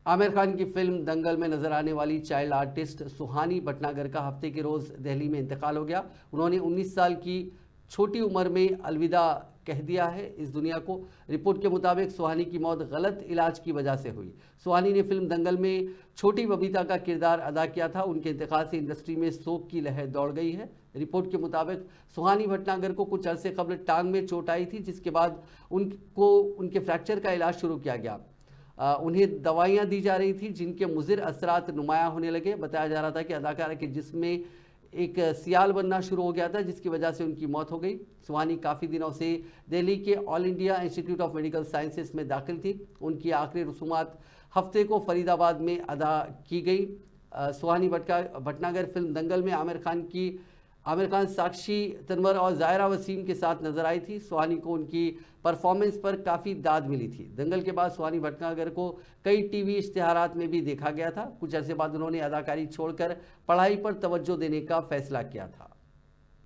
आमिर खान की फिल्म दंगल में नजर आने वाली चाइल्ड आर्टिस्ट सुहानी भटनागर का हफ्ते के रोज दिल्ली में इंतकाल हो गया। उन्होंने 19 साल की छोटी उम्र में अलविदा कह दिया है इस दुनिया को। रिपोर्ट के मुताबिक सुहानी की मौत गलत इलाज की वजह से हुई। सुहानी ने फिल्म दंगल में छोटी बबीता का किरदार अदा किया था। उनके इंतकाल से इंडस्ट्री में शोक की लहर दौड़ गई है। रिपोर्ट के मुताबिक सुहानी भटनागर को कुछ अरसे कबल टांग में चोट आई थी, जिसके बाद उनके फ्रैक्चर का इलाज शुरू किया गया। उन्हें दवाइयां दी जा रही थी जिनके मुज़िर असरात नुमायां होने लगे। बताया जा रहा था कि अदाकारा के जिस्म में एक सियाल बनना शुरू हो गया था, जिसकी वजह से उनकी मौत हो गई। सुहानी काफ़ी दिनों से दिल्ली के all India institute of medical sciences में दाखिल थी। उनकी आखिरी रसूमात हफ्ते को फरीदाबाद में अदा की गई। सुहानी भटनागर फिल्म दंगल में आमिर खान, साक्षी तन्वर और जायरा वसीम के साथ नजर आई थी। सुहानी को उनकी परफॉर्मेंस पर काफ़ी दाद मिली थी। दंगल के बाद सुहानी भटनागर को कई टीवी इश्तिहारात में भी देखा गया था। कुछ अरसे बाद उन्होंने अदाकारी छोड़कर पढ़ाई पर तवज्जो देने का फैसला किया था।